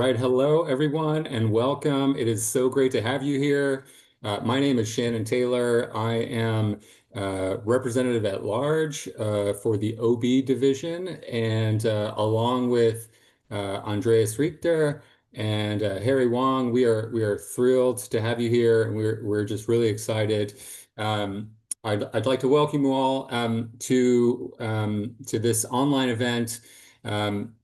right. Hello, everyone, and welcome. It is so great to have you here. My name is Shannon Taylor. I am representative at large for the OB division, and along with Andreas Richter and Harry Wong, we are thrilled to have you here, and we're just really excited. Um, I'd like to welcome you all to this online event. Um,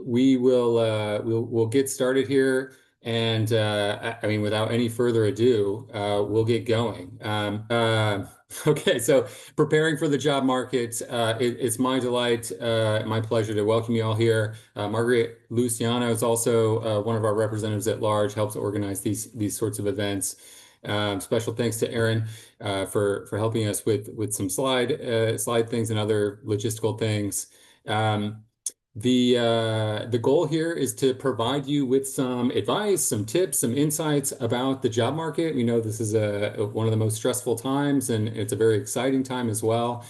we'll get started here, and I mean, without any further ado, we'll get going. Okay, so preparing for the job market, it's my delight, my pleasure to welcome you all here. Margaret Luciano is also one of our representatives at large, helps organize these sorts of events. Special thanks to Aaron for helping us with some slide things and other logistical things. The goal here is to provide you with some advice, some tips, some insights about the job market. We know this is one of the most stressful times, and it's a very exciting time as well.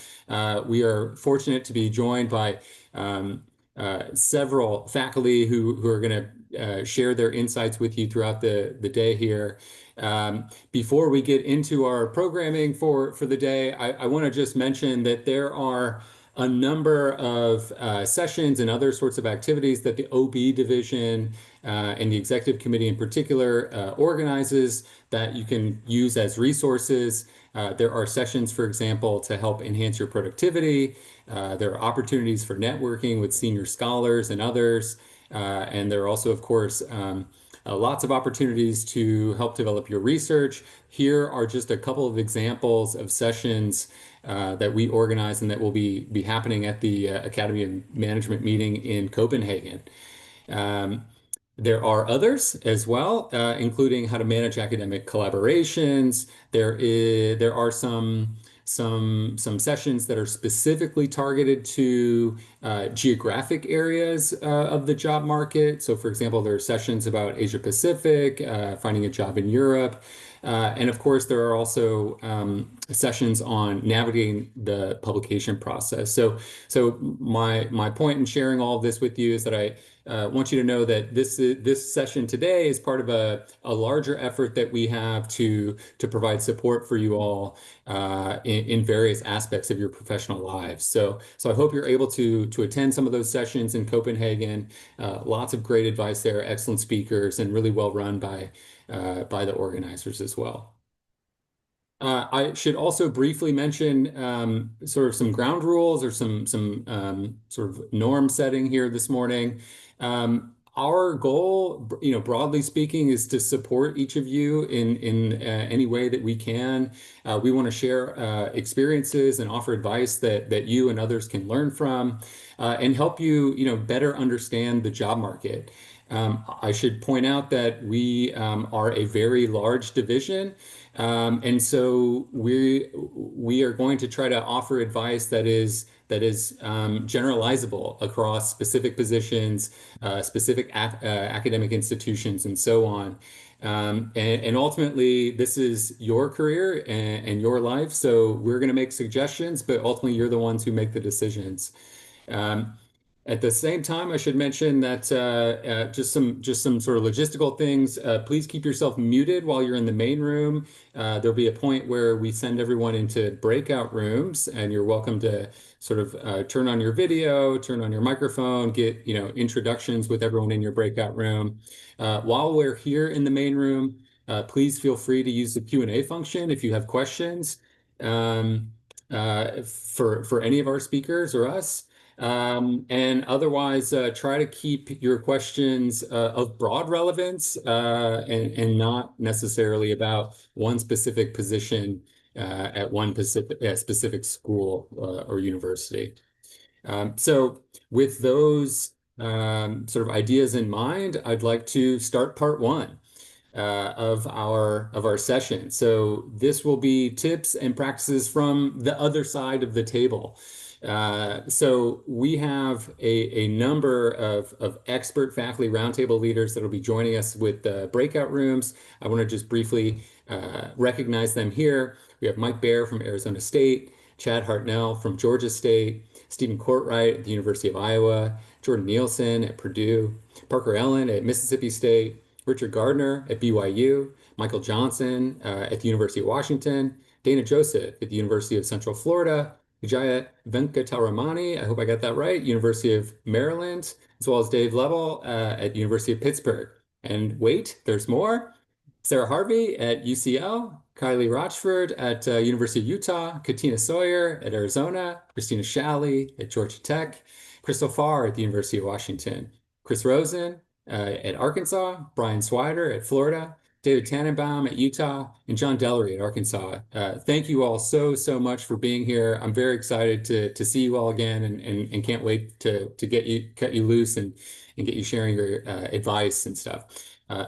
We are fortunate to be joined by several faculty who are going to share their insights with you throughout the day here. Before we get into our programming for the day, I want to just mention that there are a number of sessions and other sorts of activities that the OB division and the executive committee in particular organizes that you can use as resources. There are sessions, for example, to help enhance your productivity. There are opportunities for networking with senior scholars and others. And there are also, of course, lots of opportunities to help develop your research. Here are just a couple of examples of sessions that we organize and that will be happening at the Academy of Management meeting in Copenhagen. Um, there are others as well, including how to manage academic collaborations. There are some sessions that are specifically targeted to geographic areas of the job market. So, for example, there are sessions about Asia Pacific, finding a job in Europe. And of course, there are also sessions on navigating the publication process. So my point in sharing all of this with you is that I want you to know that this session today is part of a larger effort that we have to provide support for you all in various aspects of your professional lives. So I hope you're able to attend some of those sessions in Copenhagen. Lots of great advice there, excellent speakers, and really well run by the organizers as well. I should also briefly mention sort of some ground rules or some sort of norm setting here this morning. Our goal, broadly speaking, is to support each of you in any way that we can. We want to share experiences and offer advice that you and others can learn from, and help you, better understand the job market. I should point out that we are a very large division. And so we are going to try to offer advice that is generalizable across specific positions, specific academic institutions, and so on. And ultimately, this is your career and your life. So we're going to make suggestions, but ultimately, you're the ones who make the decisions. Um, at the same time, I should mention that just some sort of logistical things. Please keep yourself muted while you're in the main room. There'll be a point where we send everyone into breakout rooms, and you're welcome to sort of turn on your video, turn on your microphone, get introductions with everyone in your breakout room. While we're here in the main room, please feel free to use the Q&A function if you have questions for any of our speakers or us. And otherwise, try to keep your questions of broad relevance and not necessarily about one specific position at one specific school or university. So with those sort of ideas in mind, I'd like to start part one of our session. So this will be tips and practices from the other side of the table. So we have a number of expert faculty roundtable leaders that will be joining us with the breakout rooms. I want to just briefly recognize them here. We have Mike Baer from Arizona State, Chad Hartnell from Georgia State, Stephen Courtwright at the University of Iowa, Jordan Nielsen at Purdue, Parker Ellen at Mississippi State, Richard Gardner at BYU, Michael Johnson at the University of Washington, Dana Joseph at the University of Central Florida, Vijaya Venkataramani, I hope I got that right, University of Maryland, as well as Dave Lovell at University of Pittsburgh. And wait, there's more. Sarah Harvey at UCL, Kylie Rochford at University of Utah, Katina Sawyer at Arizona, Christina Shalley at Georgia Tech, Crystal Farr at the University of Washington, Chris Rosen at Arkansas, Brian Swider at Florida, David Tannenbaum at Utah, and John Dellery at Arkansas. Thank you all so much for being here. I'm very excited to see you all again and can't wait to cut you loose and get you sharing your advice and stuff.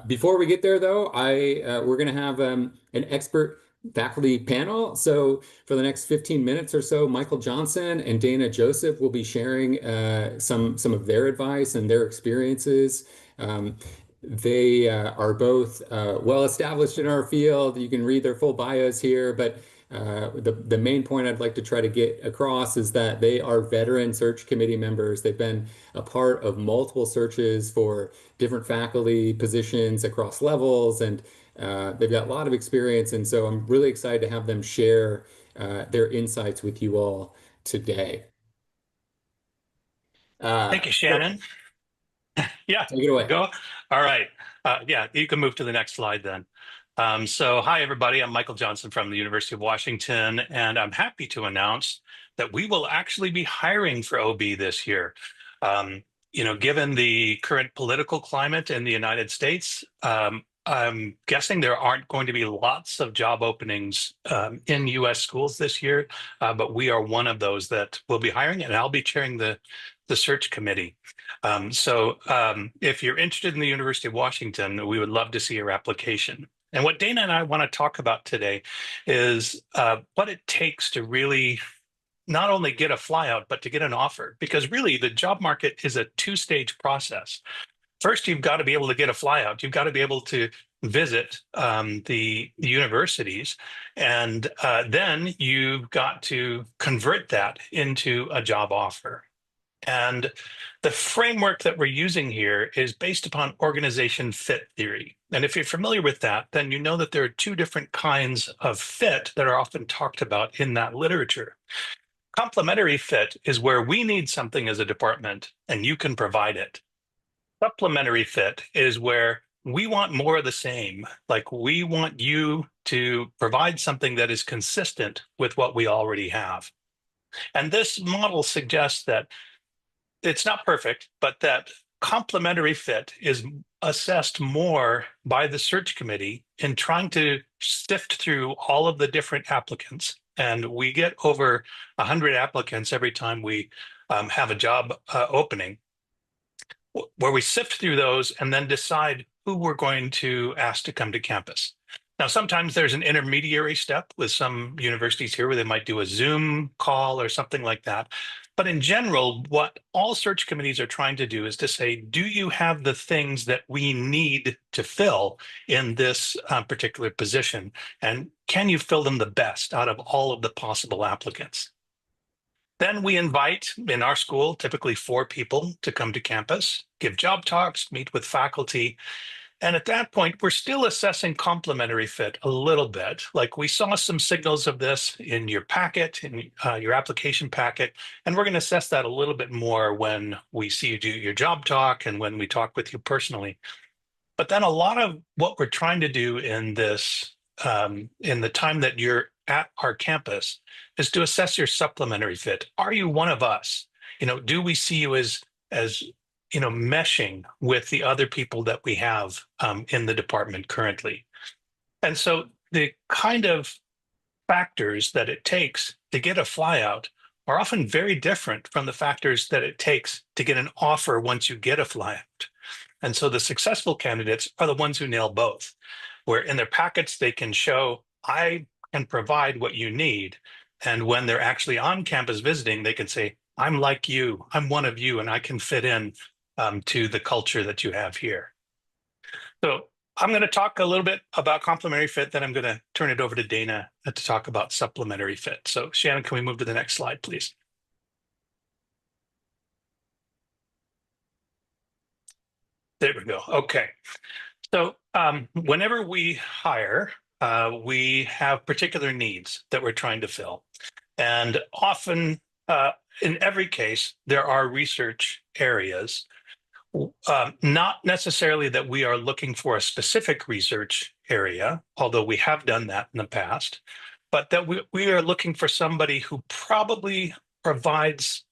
Before we get there, though, we're going to have an expert faculty panel. So for the next 15 minutes or so, Michael Johnson and Dana Joseph will be sharing some of their advice and their experiences. They are both well established in our field. You can read their full bios here, but the main point I'd like to try to get across is that they are veteran search committee members. They've been a part of multiple searches for different faculty positions across levels, and they've got a lot of experience. And so I'm really excited to have them share their insights with you all today. Thank you, Shannon. Yeah, take it away. Go. All right. Yeah, you can move to the next slide then. So hi, everybody. I'm Michael Johnson from the University of Washington, and I'm happy to announce that we will actually be hiring for OB this year. Given the current political climate in the United States, I'm guessing there aren't going to be lots of job openings in U.S. schools this year, but we are one of those that will be hiring, and I'll be chairing the search committee. If you're interested in the University of Washington, we would love to see your application. And what Dana and I want to talk about today is what it takes to really not only get a flyout, but to get an offer. Because really, the job market is a two-stage process. First, you've got to be able to get a flyout. You've got to be able to visit the universities. And then you've got to convert that into a job offer. And the framework that we're using here is based upon organization fit theory. And if you're familiar with that, then you know that there are two different kinds of fit that are often talked about in that literature. Complementary fit is where we need something as a department and you can provide it. Supplementary fit is where we want more of the same. Like we want you to provide something that is consistent with what we already have. And this model suggests that it's not perfect, but that complementary fit is assessed more by the search committee in trying to sift through all of the different applicants. And we get over 100 applicants every time we have a job opening, where we sift through those and then decide who we're going to ask to come to campus. Now, sometimes there's an intermediary step with some universities here where they might do a Zoom call or something like that. But in general, what all search committees are trying to do is to say, do you have the things that we need to fill in this particular position? And can you fill them the best out of all of the possible applicants? Then we invite, in our school, typically 4 people to come to campus, give job talks, meet with faculty. And at that point, we're still assessing complementary fit a little bit. Like we saw some signals of this in your packet, in your application packet, and we're going to assess that a little bit more when we see you do your job talk and when we talk with you personally. But then a lot of what we're trying to do in this, in the time that you're at our campus, is to assess your supplementary fit. Are you one of us? Do we see you as meshing with the other people that we have in the department currently? And so the kind of factors that it takes to get a flyout are often very different from the factors that it takes to get an offer once you get a flyout. And so the successful candidates are the ones who nail both, where in their packets they can show, I can provide what you need. And when they're actually on campus visiting, they can say, I'm like you, I'm one of you, and I can fit in to the culture that you have here. So I'm going to talk a little bit about complementary fit, then I'm going to turn it over to Dana to talk about supplementary fit. So Shannon, can we move to the next slide, please? There we go. Okay. So whenever we hire, we have particular needs that we're trying to fill. And often, in every case, there are research areas, not necessarily that we are looking for a specific research area, although we have done that in the past, but that we are looking for somebody who probably provides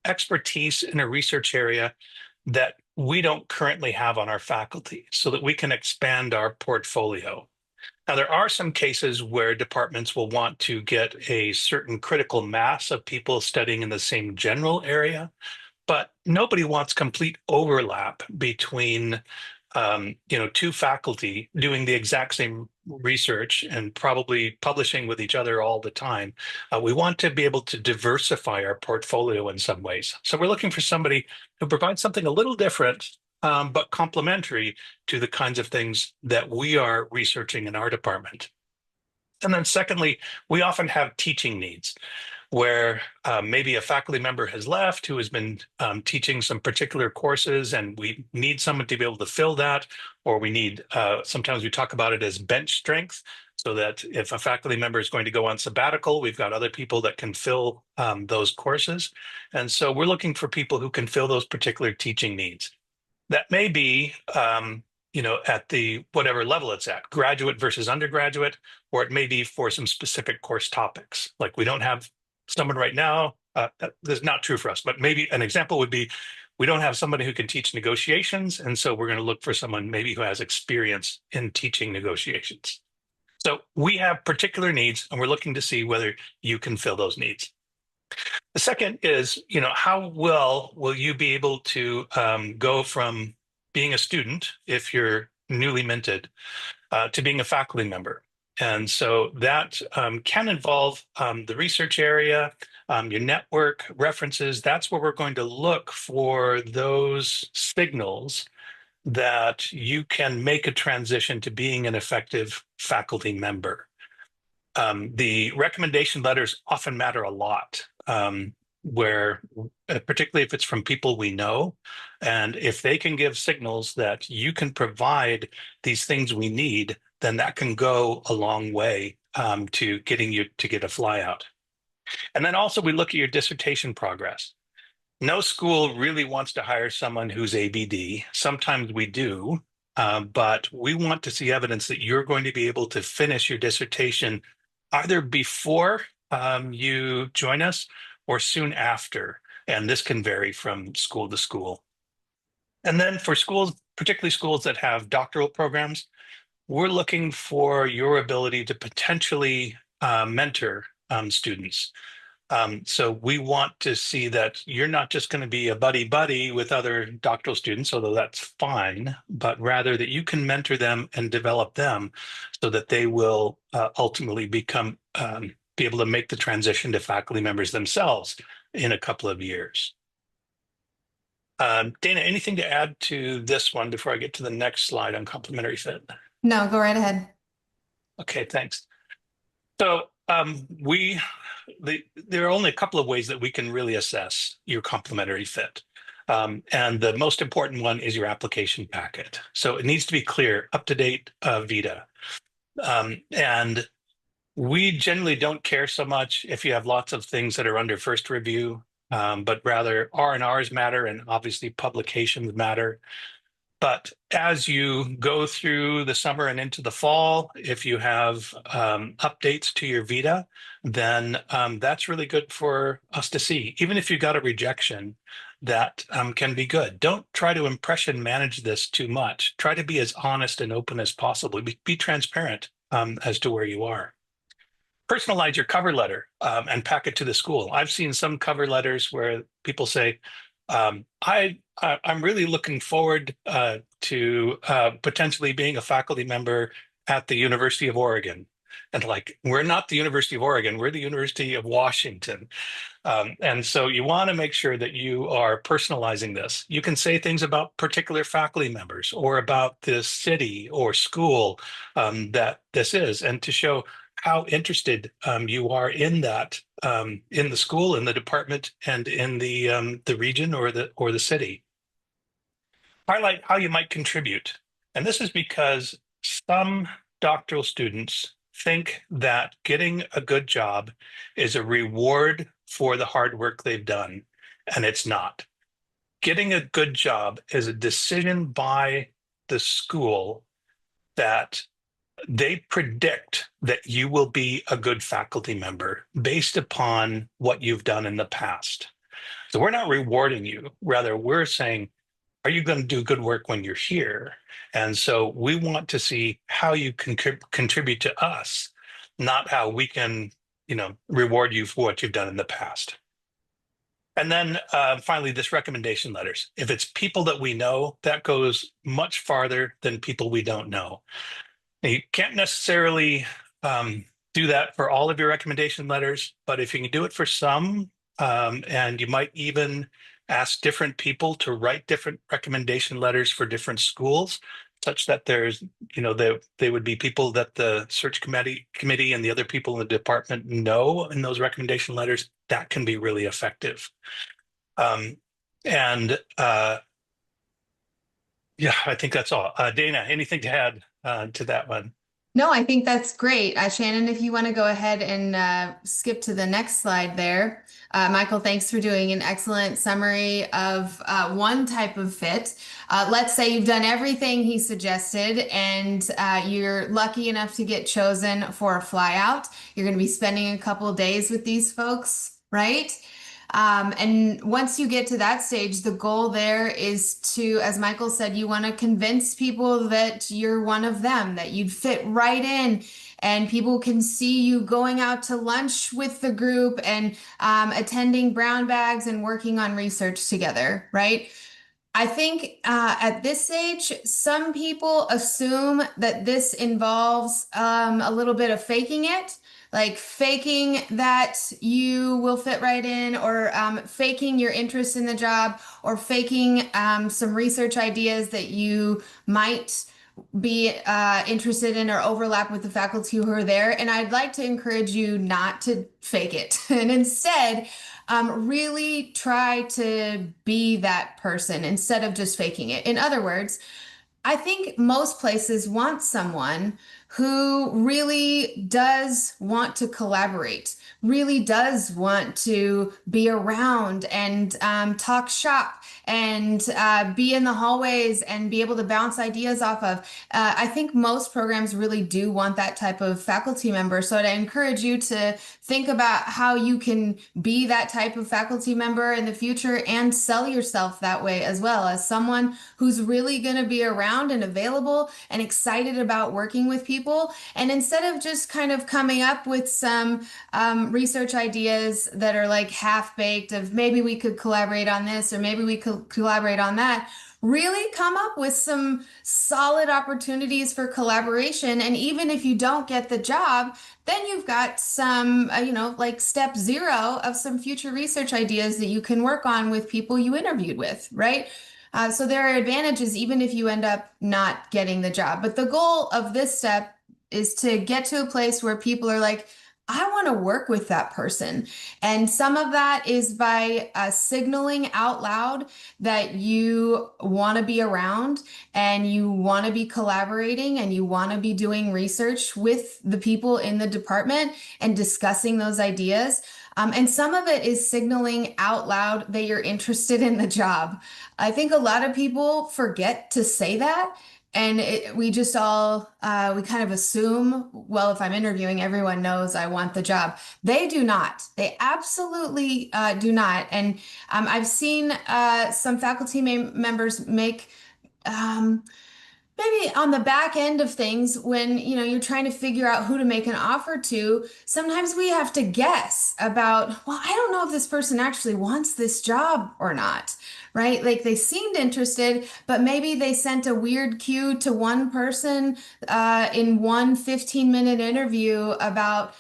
expertise in a research area that we don't currently have on our faculty so that we can expand our portfolio. Now, there are some cases where departments will want to get a certain critical mass of people studying in the same general area, but nobody wants complete overlap between two faculty doing the exact same research and probably publishing with each other all the time. We want to be able to diversify our portfolio in some ways. So we're looking for somebody who provides something a little different, but complementary to the kinds of things that we are researching in our department. And then secondly, we often have teaching needs where maybe a faculty member has left who has been teaching some particular courses, and we need someone to be able to fill that, or we need, sometimes we talk about it as bench strength, so that if a faculty member is going to go on sabbatical, we've got other people that can fill those courses. And so we're looking for people who can fill those particular teaching needs. That may be at the whatever level it's at, graduate versus undergraduate, or it may be for some specific course topics. Like we don't have someone right now, that's not true for us, but maybe an example would be we don't have somebody who can teach negotiations. And so we're going to look for someone maybe who has experience in teaching negotiations. So we have particular needs, and we're looking to see whether you can fill those needs. The second is, how well will you be able to go from being a student, if you're newly minted, to being a faculty member? And so that can involve the research area, your network references. That's where we're going to look for those signals that you can make a transition to being an effective faculty member. The recommendation letters often matter a lot, where particularly if it's from people we know, and if they can give signals that you can provide these things we need, then that can go a long way to getting you to get a flyout. And then also we look at your dissertation progress. No school really wants to hire someone who's ABD. Sometimes we do, but we want to see evidence that you're going to be able to finish your dissertation either before you join us or soon after. And this can vary from school to school. And then for schools, particularly schools that have doctoral programs, we're looking for your ability to potentially mentor students. So we want to see that you're not just going to be a buddy-buddy with other doctoral students, although that's fine, but rather that you can mentor them and develop them so that they will ultimately be able to make the transition to faculty members themselves in a couple of years. Dana, anything to add to this one before I get to the next slide on complementary fit? No, go right ahead. Okay, thanks. So there are only a couple of ways that we can really assess your complementary fit. And the most important one is your application packet. So it needs to be clear, up-to-date vita. And we generally don't care so much if you have lots of things that are under first review, but rather R&Rs matter, and obviously publications matter. But as you go through the summer and into the fall, if you have updates to your vita, then that's really good for us to see. Even if you got a rejection, that can be good. Don't try to impression manage this too much. Try to be as honest and open as possible. Be transparent as to where you are. Personalize your cover letter and pack it to the school. I've seen some cover letters where people say, I'm really looking forward to potentially being a faculty member at the University of Oregon. And like, we're not the University of Oregon, we're the University of Washington. And so you want to make sure that you are personalizing this. You can say things about particular faculty members or about the city or school that this is, and to show how interested you are in that, in the school, in the department, and in the region or the city. Highlight how you might contribute. And this is because some doctoral students think that getting a good job is a reward for the hard work they've done, and it's not. Getting a good job is a decision by the school that they predict that you will be a good faculty member based upon what you've done in the past. So we're not rewarding you. Rather, we're saying, are you going to do good work when you're here? And so we want to see how you can contribute to us, not how we can, reward you for what you've done in the past. And then finally, this recommendation letters. If it's people that we know, that goes much farther than people we don't know. Now, you can't necessarily do that for all of your recommendation letters, but if you can do it for some, and you might even ask different people to write different recommendation letters for different schools, such that there's, they would be people that the search committee and the other people in the department know in those recommendation letters, that can be really effective. And yeah, I think that's all. Dana, anything to add to that one? No, I think that's great. Shannon, if you want to go ahead and skip to the next slide there. Michael, thanks for doing an excellent summary of one type of fit. Let's say you've done everything he suggested and you're lucky enough to get chosen for a flyout. You're going to be spending a couple of days with these folks, right? And once you get to that stage, the goal there is to, as Michael said, you want to convince people that you're one of them, that you'd fit right in, and people can see you going out to lunch with the group and attending brown bags and working on research together, right? I think at this stage, some people assume that this involves a little bit of faking it, like faking that you will fit right in, or faking your interest in the job, or faking some research ideas that you might be interested in or overlap with the faculty who are there. And I'd like to encourage you not to fake it and instead really try to be that person instead of just faking it. In other words, I think most places want someone who really does want to collaborate, really does want to be around and talk shop and be in the hallways and be able to bounce ideas off of. I think most programs really do want that type of faculty member. So I'd encourage you to think about how you can be that type of faculty member in the future and sell yourself that way as well, as someone who's really going to be around and available and excited about working with people. And instead of just kind of coming up with some research ideas that are like half-baked of maybe we could collaborate on this or maybe we could collaborate on that, really come up with some solid opportunities for collaboration. And even if you don't get the job, then you've got some, like step 0 of some future research ideas that you can work on with people you interviewed with, right? So there are advantages even if you end up not getting the job. But the goal of this step is to get to a place where people are like, I want to work with that person. And some of that is by signaling out loud that you want to be around and you want to be collaborating and you want to be doing research with the people in the department and discussing those ideas. And some of it is signaling out loud that you're interested in the job. I think a lot of people forget to say that. And we just all, we kind of assume, well, if I'm interviewing, everyone knows I want the job. They do not. They absolutely do not. And I've seen some faculty members make maybe on the back end of things, when you're trying to figure out who to make an offer to, sometimes we have to guess about, well, I don't know if this person actually wants this job or not, right? Like they seemed interested, but maybe they sent a weird cue to one person in one 15-minute interview about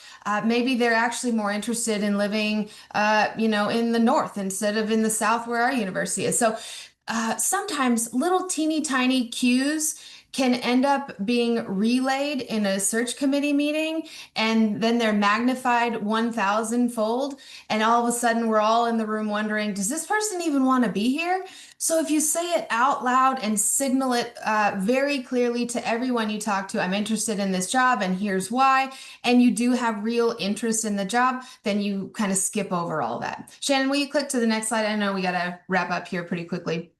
maybe they're actually more interested in living in the north instead of in the south where our university is. So sometimes little teeny tiny cues can end up being relayed in a search committee meeting, and then they're magnified 1,000 fold. And all of a sudden, we're all in the room wondering, does this person even want to be here? So if you say it out loud and signal it very clearly to everyone you talk to, I'm interested in this job and here's why, and you do have real interest in the job, then you kind of skip over all that. Shannon, will you click to the next slide? I know we got to wrap up here pretty quickly.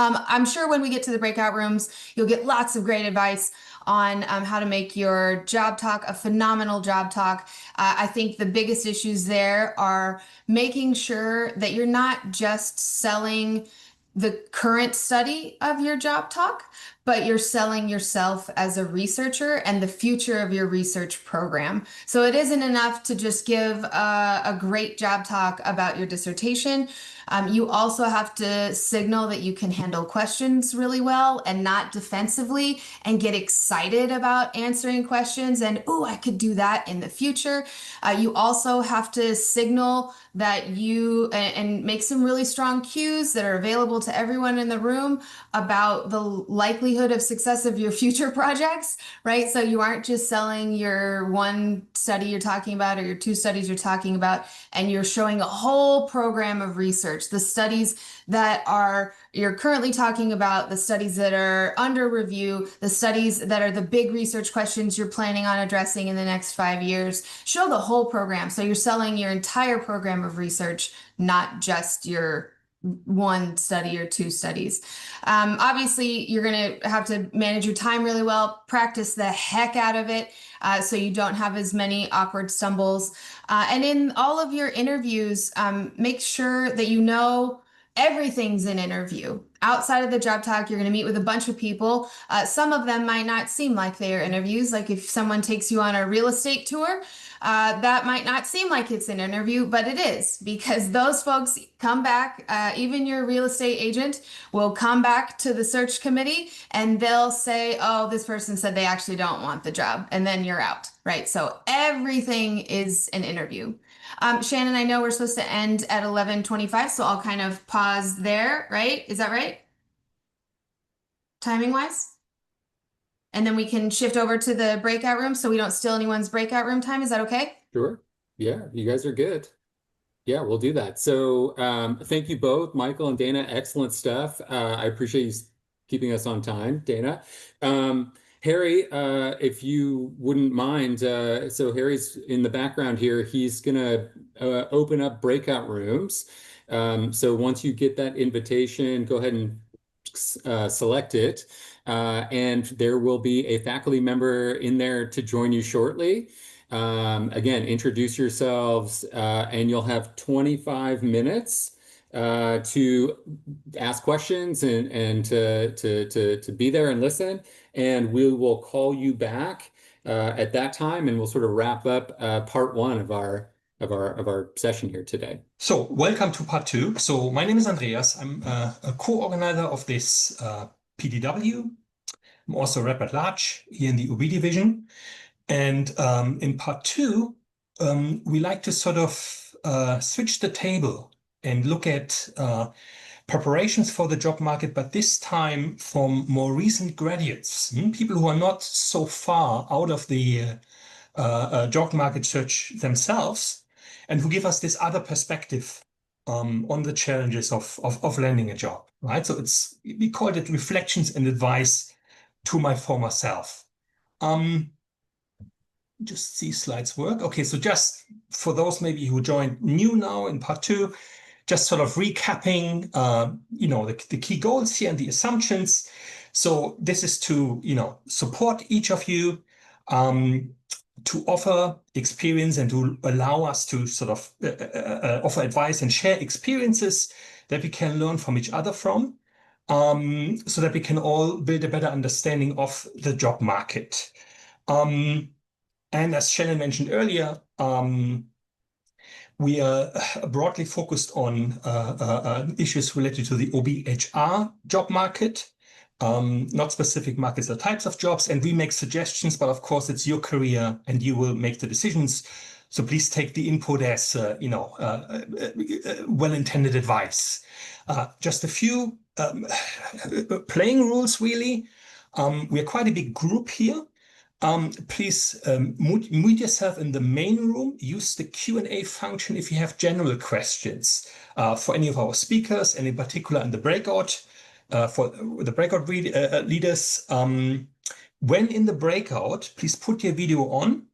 I'm sure when we get to the breakout rooms, you'll get lots of great advice on how to make your job talk a phenomenal job talk. I think the biggest issues there are making sure that you're not just selling the current study of your job talk, but you're selling yourself as a researcher and the future of your research program. So it isn't enough to just give a great job talk about your dissertation. You also have to signal that you can handle questions really well and not defensively, and get excited about answering questions and, oh, I could do that in the future. You also have to signal that and make some really strong cues that are available to everyone in the room about the likelihood of success of your future projects, right? So you aren't just selling your one study you're talking about or your two studies you're talking about, and you're showing a whole program of research, the studies that you're currently talking about, the studies that are under review, the studies that are the big research questions you're planning on addressing in the next 5 years. Show the whole program. So you're selling your entire program of research, not just your one study or two studies. Obviously, you're going to have to manage your time really well, practice the heck out of it so you don't have as many awkward stumbles. And in all of your interviews, make sure that you know everything's an interview. Outside of the job talk, you're going to meet with a bunch of people. Some of them might not seem like they are interviews. Like if someone takes you on a real estate tour, that might not seem like it's an interview, but it is, because those folks come back. Even your real estate agent will come back to the search committee and they'll say, oh, this person said they actually don't want the job. And then you're out, right? So everything is an interview. Shannon, I know we're supposed to end at 11:25, so I'll kind of pause there, right? Is that right? Timing wise? And then we can shift over to the breakout room so we don't steal anyone's breakout room time. Is that okay? Sure. Yeah, you guys are good. Yeah, we'll do that. So thank you both, Michael and Dana. Excellent stuff. I appreciate you keeping us on time, Dana. Harry, if you wouldn't mind, so Harry's in the background here. He's going to open up breakout rooms. So once you get that invitation, go ahead and select it. And there will be a faculty member in there to join you shortly. Again, introduce yourselves, and you'll have 25 minutes to ask questions and to be there and listen. And we will call you back at that time, and we'll sort of wrap up part one of our session here today. So welcome to part two. So my name is Andreas. I'm a co-organizer of this PDW. I'm also rep at large here in the UB division. And in part two, we like to sort of switch the table and look at preparations for the job market, but this time from more recent graduates, people who are not so far out of the job market search themselves, and who give us this other perspective on the challenges of landing a job, right? So we called it reflections and advice to my former self. Just see slides work. Okay, so just for those maybe who joined new now in part two, just sort of recapping, the key goals here and the assumptions. So this is to, support each of you, to offer experience and to allow us to sort of offer advice and share experiences that we can learn from each other from. so that we can all build a better understanding of the job market. And as Shannon mentioned earlier, we are broadly focused on issues related to the OBHR job market, not specific markets or types of jobs. And we make suggestions, but of course it's your career and you will make the decisions. So please take the input as, well-intended advice. Just a few playing rules, really. We are quite a big group here. Please mute yourself in the main room. Use the Q&A function if you have general questions for any of our speakers, and in particular in the breakout, for the breakout leaders. When in the breakout, please put your video on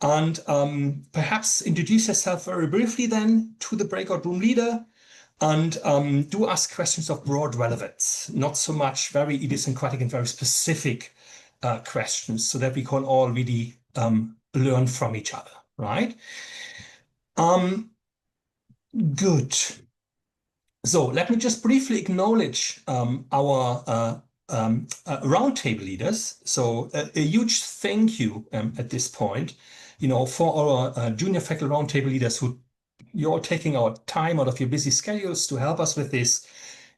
and perhaps introduce yourself very briefly then to the breakout room leader. And do ask questions of broad relevance, not so much very idiosyncratic and very specific questions, so that we can all really learn from each other, right? Good. So let me just briefly acknowledge our roundtable leaders. So a huge thank you at this point, for our junior faculty roundtable leaders who you're taking our time out of your busy schedules to help us with this.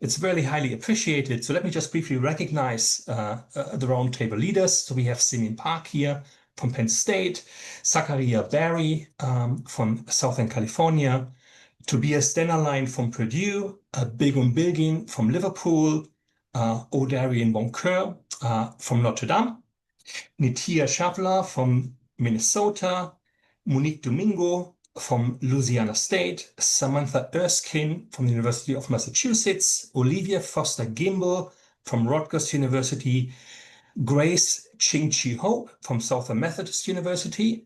It's very highly appreciated. So let me just briefly recognize the roundtable leaders. So we have Simin Park here from Penn State, Zachariah Barry from Southern California, Tobias Dennerlein from Purdue, Begum Bilgin from Liverpool, O'Darian Boncoeur from Notre Dame, Nitya Shavla from Minnesota, Monique Domingo from Louisiana State, Samantha Erskine from the University of Massachusetts, Olivia Foster Gimble from Rutgers University, Grace Ching-Chi Ho from Southern Methodist University,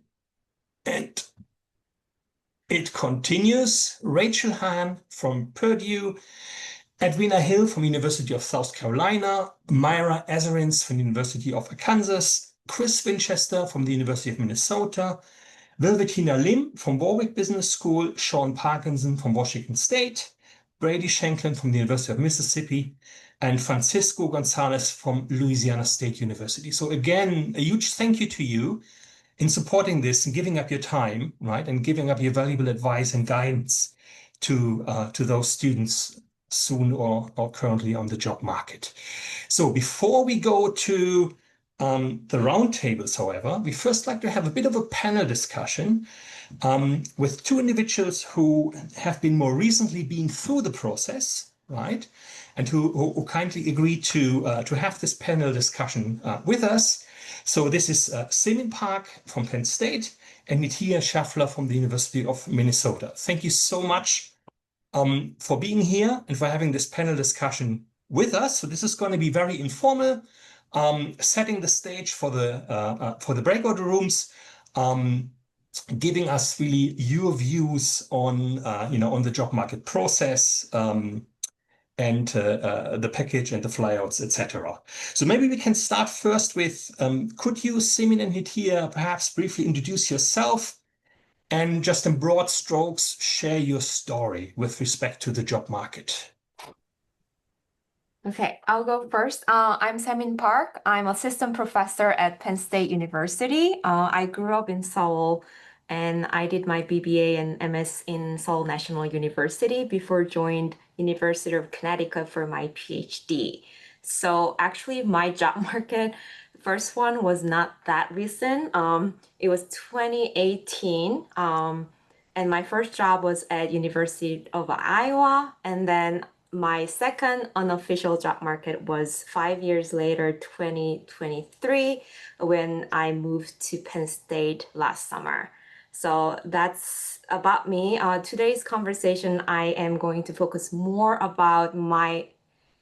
and it continues, Rachel Hahn from Purdue, Edwina Hill from University of South Carolina, Myra Azarins from the University of Arkansas, Chris Winchester from the University of Minnesota, Velvetina Lim from Warwick Business School, Sean Parkinson from Washington State, Brady Shanklin from the University of Mississippi, and Francisco Gonzalez from Louisiana State University. So again, a huge thank you to you in supporting this and giving up your time, right, and giving up your valuable advice and guidance to those students soon or currently on the job market. So before we go to the roundtables, however, we first like to have a bit of a panel discussion with two individuals who have been more recently been through the process, right, and who kindly agreed to have this panel discussion with us. So this is Simin Park from Penn State and Nitya Shavla from the University of Minnesota. Thank you so much for being here and for having this panel discussion with us. So this is going to be very informal, setting the stage for the breakout rooms, giving us really your views on on the job market process, and the package and the flyouts, etc. So maybe we can start first with, could you, Simin and Nitya, perhaps briefly introduce yourself and just in broad strokes share your story with respect to the job market? Okay, I'll go first. I'm Simin Park. I'm assistant professor at Penn State University. I grew up in Seoul and I did my BBA and MS in Seoul National University before joined University of Connecticut for my PhD. So actually my job market, first one was not that recent. It was 2018. And my first job was at University of Iowa. And then my second unofficial job market was 5 years later, 2023, when I moved to Penn State last summer. So that's about me. Today's conversation, I am going to focus more about my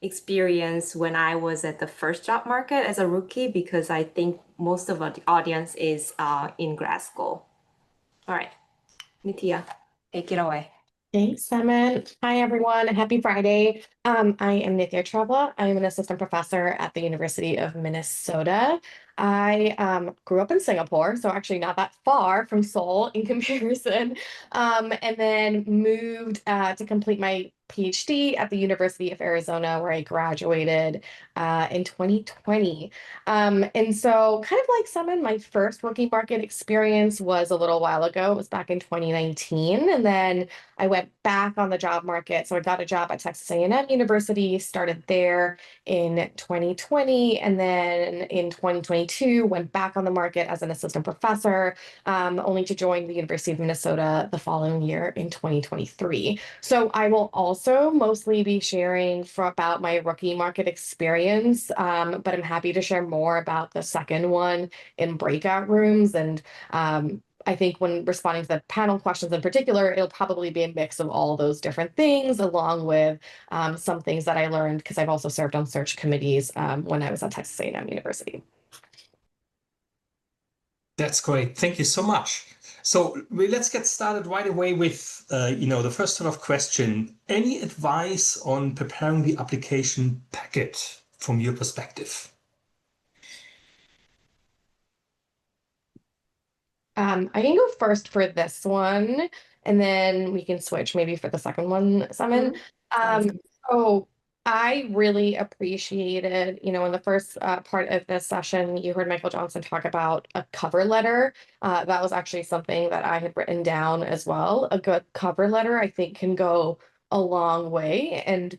experience when I was at the first job market as a rookie, because I think most of the audience is in grad school. All right, Nitya, take it away. Thanks, Simon. Hi, everyone. Happy Friday. I am Nithya Trevla. I am an assistant professor at the University of Minnesota. I grew up in Singapore, so actually not that far from Seoul in comparison, and then moved to complete my PhD at the University of Arizona, where I graduated in 2020. And so, kind of like Summon, my first working market experience was a little while ago. It was back in 2019, and then I went back on the job market. So I got a job at Texas A&M University, started there in 2020, and then in 2022 went back on the market as an assistant professor, only to join the University of Minnesota the following year in 2023. So I will also mostly be sharing about my rookie market experience, but I'm happy to share more about the second one in breakout rooms. And I think when responding to the panel questions in particular, it'll probably be a mix of all those different things, along with some things that I learned because I've also served on search committees when I was at Texas A&M University. That's great. Thank you so much. So let's get started right away with, the first sort of question. Any advice on preparing the application packet from your perspective? I can go first for this one, and then we can switch maybe for the second one, Simon. So I really appreciated, in the first part of this session, you heard Michael Johnson talk about a cover letter. That was actually something that I had written down as well. A good cover letter, I think, can go a long way. And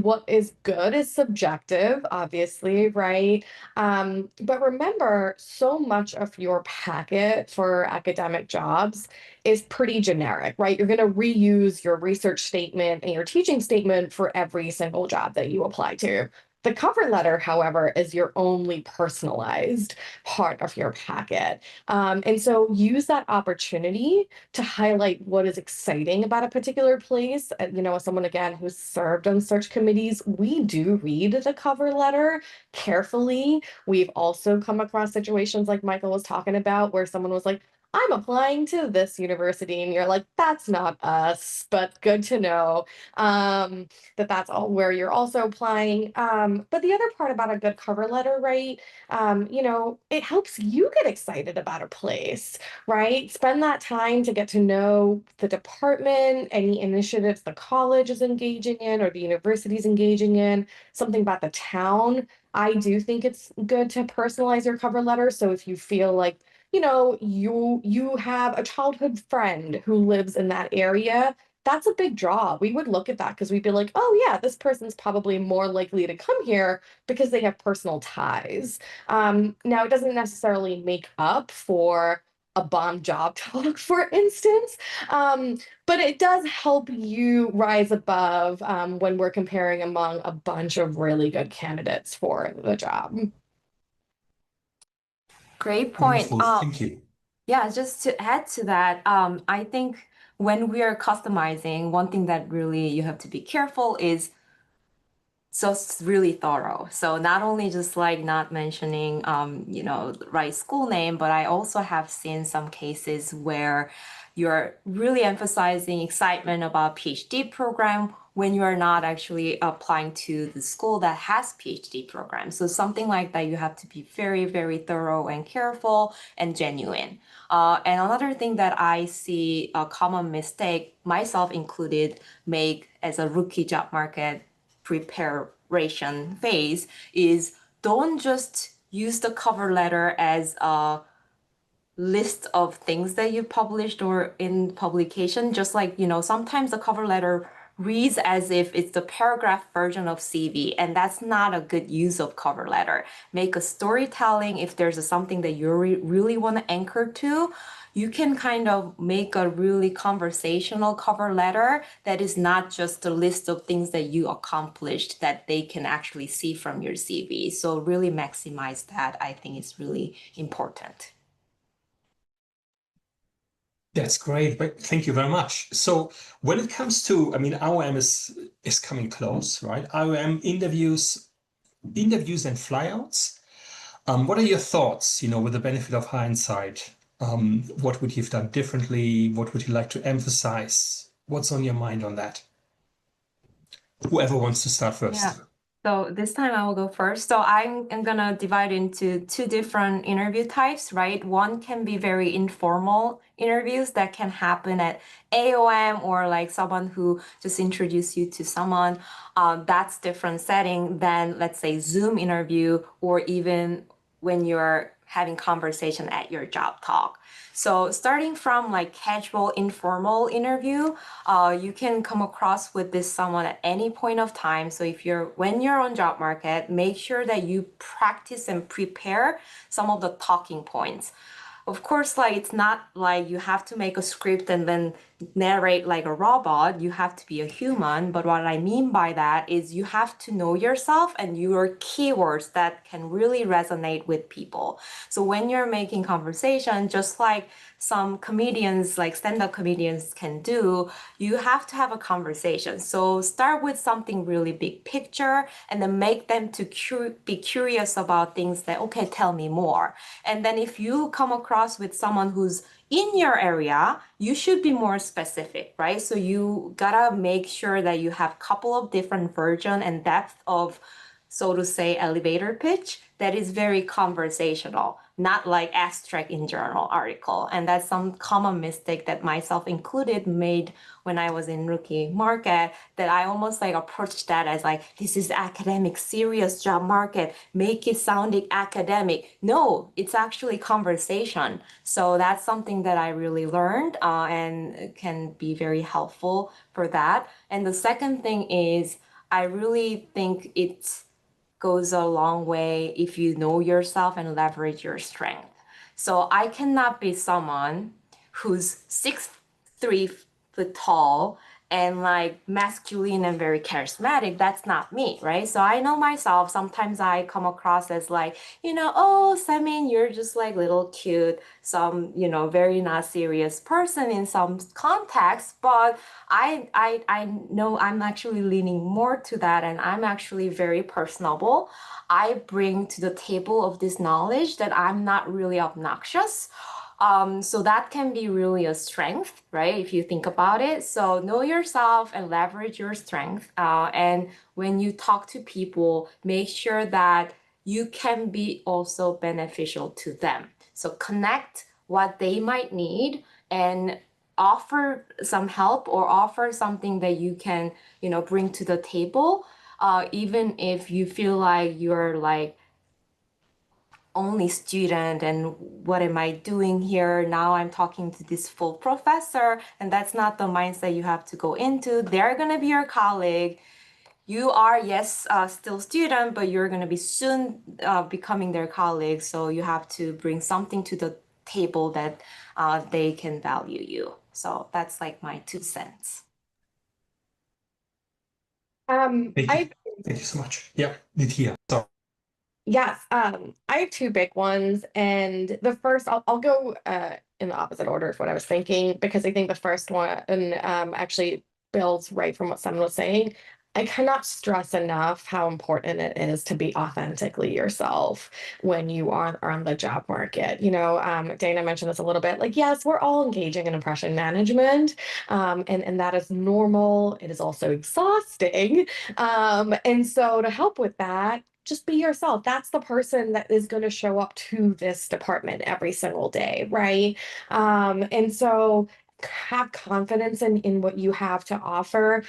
what is good is subjective, obviously, right? But remember, so much of your packet for academic jobs is pretty generic, right? You're going to reuse your research statement and your teaching statement for every single job that you apply to. The cover letter, however, is your only personalized part of your packet. And so use that opportunity to highlight what is exciting about a particular place. As someone, again, who's served on search committees, we do read the cover letter carefully. We've also come across situations like Michael was talking about where someone was like, I'm applying to this university, and you're like, that's not us, but good to know that's all where you're also applying. But the other part about a good cover letter, right? It helps you get excited about a place, right? Spend that time to get to know the department, any initiatives the college is engaging in or the university is engaging in, something about the town. I do think it's good to personalize your cover letter. So if you feel like you have a childhood friend who lives in that area, that's a big draw. We would look at that because we'd be like, oh yeah, this person's probably more likely to come here because they have personal ties. Now, it doesn't necessarily make up for a bomb job talk, for instance, but it does help you rise above when we're comparing among a bunch of really good candidates for the job. Great point. Wonderful. Thank you. Yeah, just to add to that, I think when we are customizing, one thing that really you have to be careful is just really thorough. So not only just like not mentioning, the right school name, but I also have seen some cases where you're really emphasizing excitement about PhD program when you are not actually applying to the school that has PhD program. So something like that, you have to be very, very thorough and careful and genuine. And another thing that I see a common mistake, myself included, make as a rookie job market preparation phase is don't just use the cover letter as a list of things that you published or in publication. Just like, sometimes the cover letter reads as if it's the paragraph version of CV, and that's not a good use of cover letter. Make a storytelling. If there's something that you really want to anchor to, you can kind of make a really conversational cover letter that is not just a list of things that you accomplished that they can actually see from your CV. So really maximize that. I think is really important. That's great. Thank you very much. So when it comes to, IOM is coming close, right? IOM interviews and flyouts. What are your thoughts, with the benefit of hindsight? What would you have done differently? What would you like to emphasize? What's on your mind on that? whoever wants to start first. Yeah. So this time I will go first. So I'm gonna divide into two different interview types, right? One can be very informal interviews that can happen at AOM or like someone who just introduced you to someone. That's different setting than, let's say, Zoom interview, or even when you're having conversation at your job talk. So starting from like casual, informal interview, you can come across with this someone at any point of time. So when you're on job market, make sure that you practice and prepare some of the talking points. Of course, like it's not like you have to make a script and then narrate like a robot. You have to be a human. But what I mean by that is you have to know yourself and your keywords that can really resonate with people. So when you're making conversation, just like some comedians, like stand-up comedians can do, you have to have a conversation. So start with something really big picture and then make them to be curious about things that, okay, tell me more. And then if you come across with someone who's in your area, you should be more specific, right? So you gotta make sure that you have a couple of different version and depth of, so to say, elevator pitch that is very conversational, not like abstract in journal article. And that's some common mistake that myself included made when I was in rookie market, that I almost like approached that as like, this is academic, serious job market, make it sounding academic. No, it's actually conversation. So that's something that I really learned and can be very helpful for that. And the second thing is, I really think it goes a long way if you know yourself and leverage your strength. So I cannot be someone who's 6'3" tall and like masculine and very charismatic. That's not me, right? So I know myself. Sometimes I come across as like, oh, Semin, you're just like little cute, some, very not serious person in some context. But I know I'm actually leaning more to that, and I'm actually very personable. I bring to the table of this knowledge that I'm not really obnoxious. So that can be really a strength, right? If you think about it. So know yourself and leverage your strength. And when you talk to people, make sure that you can be also beneficial to them. So connect what they might need and offer some help or offer something that you can, bring to the table. Even if you feel like you're like only student and what am I doing here? Now I'm talking to this full professor, and that's not the mindset you have to go into. They're going to be your colleague. You are, yes, still student, but you're going to be soon becoming their colleague. So you have to bring something to the table that they can value you. So that's like my 2 cents. Thank you. I Thank you so much. Yeah, Nithya. So Yes, I have two big ones, and the first I'll go in the opposite order of what I was thinking, because I think the first one actually builds right from what Simon was saying. I cannot stress enough how important it is to be authentically yourself when you are on the job market. Dana mentioned this a little bit. Like, yes, we're all engaging in impression management, and that is normal. It is also exhausting, and so to help with that, just be yourself. That's the person that is going to show up to this department every single day, right? And so have confidence in what you have to offer.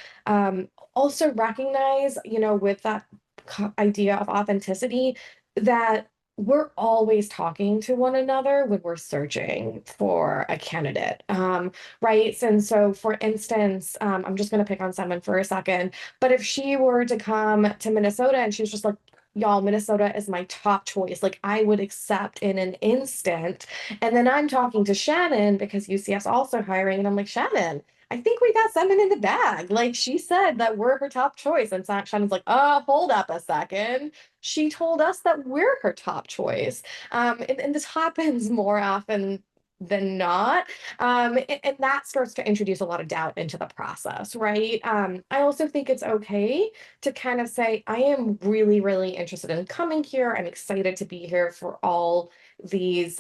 Also recognize, with that idea of authenticity, that we're always talking to one another when we're searching for a candidate, right? And so, for instance, I'm just going to pick on Simon for a second, but if she were to come to Minnesota and she was just like, y'all, Minnesota is my top choice, like I would accept in an instant. And then I'm talking to Shannon because UCF's also hiring, and I'm like, Shannon, I think we got Simon in the bag. Like, she said that we're her top choice. And Shannon's like, hold up a second. She told us that we're her top choice. And this happens more often than not. And that starts to introduce a lot of doubt into the process, right? I also think it's okay to kind of say, I am really, really interested in coming here. I'm excited to be here for all these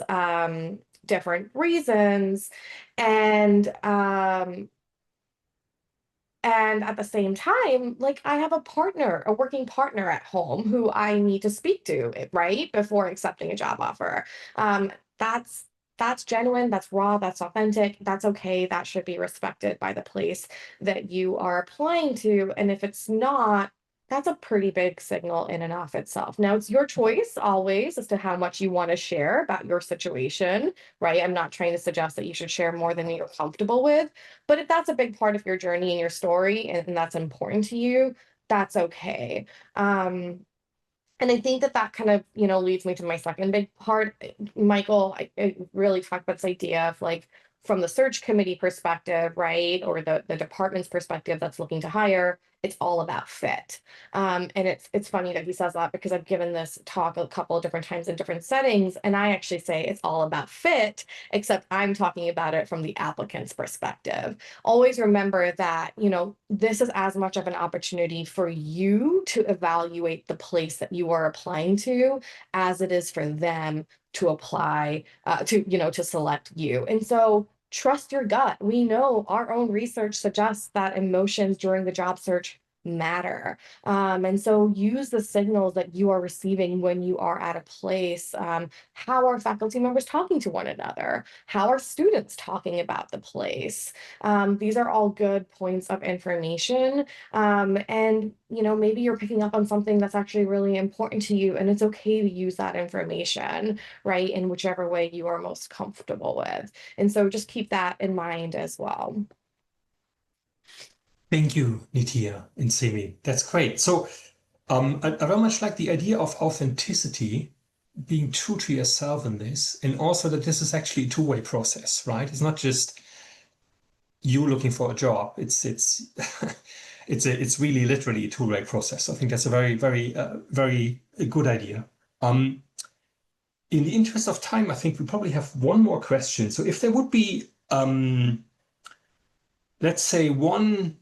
different reasons. And And at the same time, like I have a partner, a working partner at home who I need to speak to, right, before accepting a job offer. That's genuine, that's raw, that's authentic, that's okay. That should be respected by the place that you are applying to. And if it's not, that's a pretty big signal in and of itself. Now, it's your choice always as to how much you want to share about your situation, right? I'm not trying to suggest that you should share more than you're comfortable with, but if that's a big part of your journey and your story and that's important to you, that's okay. And I think that kind of, leads me to my second big part. Michael, I really talked about this idea of like from the search committee perspective, right? Or the department's perspective that's looking to hire, it's all about fit. And it's funny that he says that because I've given this talk a couple of different times in different settings, and I actually say it's all about fit, except I'm talking about it from the applicant's perspective. Always remember that, this is as much of an opportunity for you to evaluate the place that you are applying to as it is for them to apply, to select you. And so trust your gut. We know our own research suggests that emotions during the job search matter. And so use the signals that you are receiving when you are at a place. How are faculty members talking to one another? How are students talking about the place? These are all good points of information. And, maybe you're picking up on something that's actually really important to you, and it's okay to use that information, right, in whichever way you are most comfortable with. And so just keep that in mind as well. Thank you, Nitya and Semi. That's great. So I very much like the idea of authenticity, being true to yourself in this, and also that this is actually a two-way process, right? It's not just you looking for a job. It's it's really literally a two-way process. I think that's a very, very, very good idea. In the interest of time, I think we probably have one more question. So if there would be, let's say, one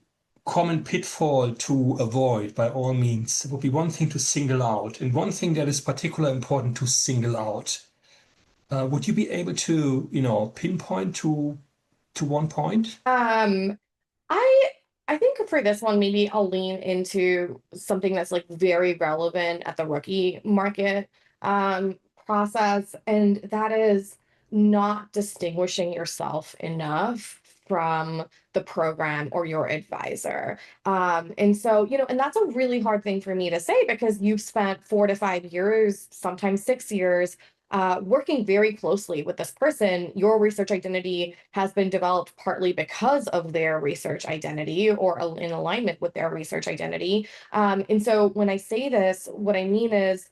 common pitfall to avoid, by all means, it would be one thing to single out, and one thing that is particularly important to single out. Would you be able to, pinpoint to one point? I think for this one, maybe I'll lean into something that's like very relevant at the rookie market process, and that is not distinguishing yourself enough from the program or your advisor. And so, and that's a really hard thing for me to say because you've spent 4 to 5 years, sometimes 6 years, working very closely with this person. Your research identity has been developed partly because of their research identity or in alignment with their research identity. And so when I say this, what I mean is,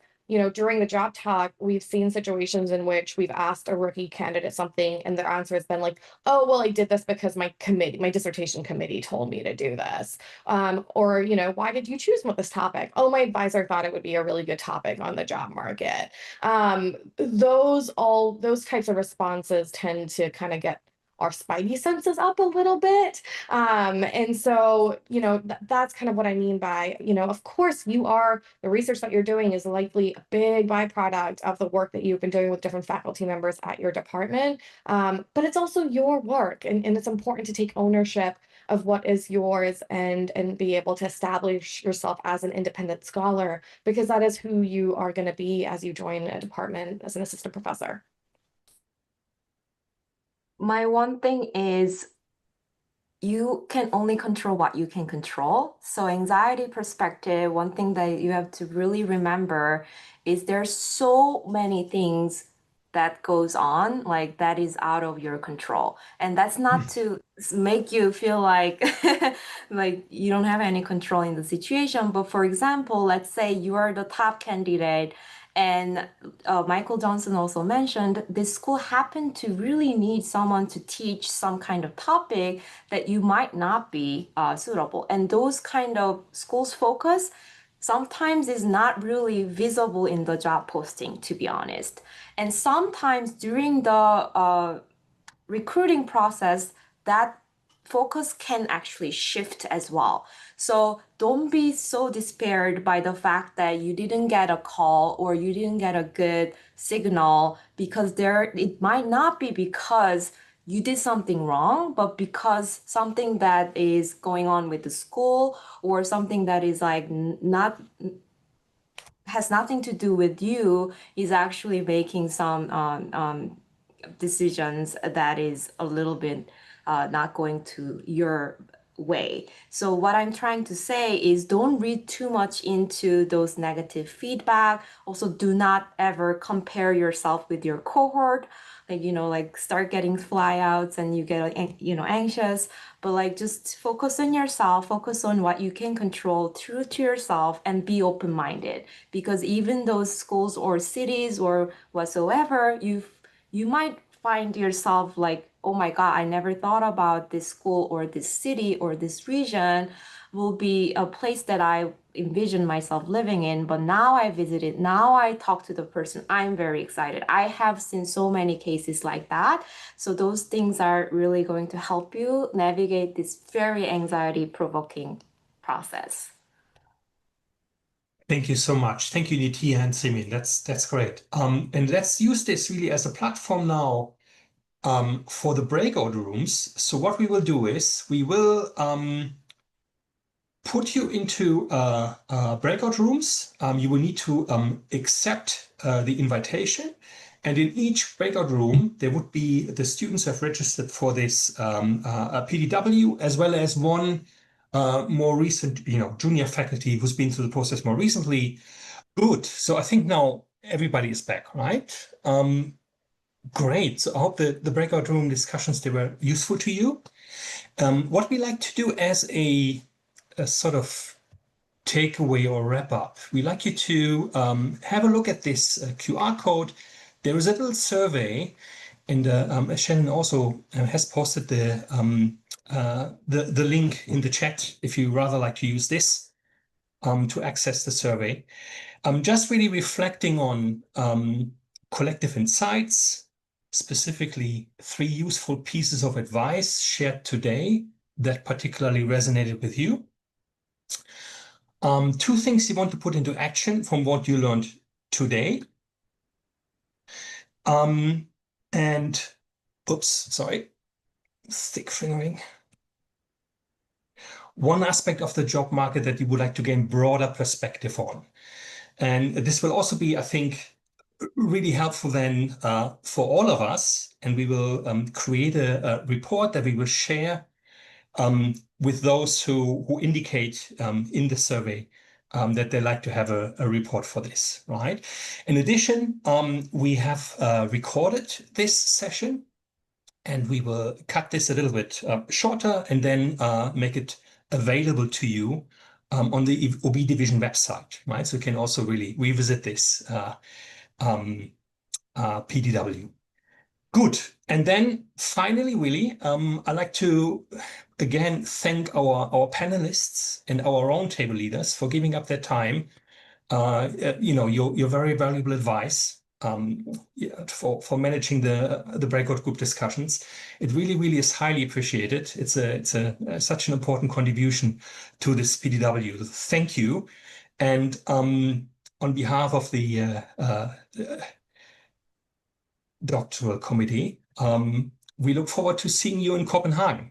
during the job talk, we've seen situations in which we've asked a rookie candidate something and their answer has been like, oh, well, I did this because my dissertation committee told me to do this. Or, why did you choose this topic? Oh, my advisor thought it would be a really good topic on the job market. Those types of responses tend to kind of get our spidey senses up a little bit. And so, that's kind of what I mean by, of course, the research that you're doing is likely a big byproduct of the work that you've been doing with different faculty members at your department. But it's also your work, and it's important to take ownership of what is yours and be able to establish yourself as an independent scholar, because that is who you are going to be as you join a department as an assistant professor. My one thing is you can only control what you can control. So anxiety perspective, one thing that you have to really remember is there's so many things that goes on, like that is out of your control. And that's not to make you feel like like you don't have any control in the situation. But for example, let's say you are the top candidate, and Michael Johnson also mentioned this school happened to really need someone to teach some kind of topic that you might not be suitable. And those kind of schools focus sometimes is not really visible in the job posting, to be honest. And sometimes during the recruiting process, that focus can actually shift as well. So don't be so despaired by the fact that you didn't get a call or you didn't get a good signal, because it might not be because you did something wrong, but because something that is going on with the school or something that is like not has nothing to do with you is actually making some decisions that is a little bit not going to your way. So what I'm trying to say is don't read too much into those negative feedback. Also, do not ever compare yourself with your cohort. Like, like start getting flyouts and you get, anxious, but like just focus on yourself, focus on what you can control, true to yourself, and be open-minded. Because even those schools or cities or whatsoever, you might find yourself like, oh my God, I never thought about this school or this city or this region will be a place that I envision myself living in. But now I visited, now I talk to the person, I'm very excited. I have seen so many cases like that. So those things are really going to help you navigate this very anxiety-provoking process. Thank you so much. Thank you, Nitya and Simin. That's great. And let's use this really as a platform now for the breakout rooms. So what we will do is we will put you into breakout rooms. You will need to accept the invitation. And in each breakout room, there would be the students who have registered for this PDW, as well as one more recent, junior faculty who's been through the process more recently. Good. So I think now everybody is back, right? Great. So I hope the breakout room discussions, they were useful to you. What we like to do as a sort of takeaway or wrap up, we like you to have a look at this QR code. There is a little survey, and Shannon also has posted the link in the chat if you rather like to use this to access the survey. Just really reflecting on collective insights, specifically 3 useful pieces of advice shared today that particularly resonated with you. 2 things you want to put into action from what you learned today. And oops, sorry, thick fingering. One aspect of the job market that you would like to gain broader perspective on. And this will also be, I think, really helpful then for all of us. And we will create a report that we will share with those who indicate in the survey that they like to have a report for this, right? In addition, we have recorded this session, and we will cut this a little bit shorter and then make it available to you on the OB division website, right? So you can also really revisit this PDW. Good. And then finally, really, I'd like to again thank our panelists and our roundtable leaders for giving up their time. Your very valuable advice for managing the breakout group discussions. It really is highly appreciated. It's such an important contribution to this PDW. Thank you. And on behalf of the doctoral committee, we look forward to seeing you in Copenhagen.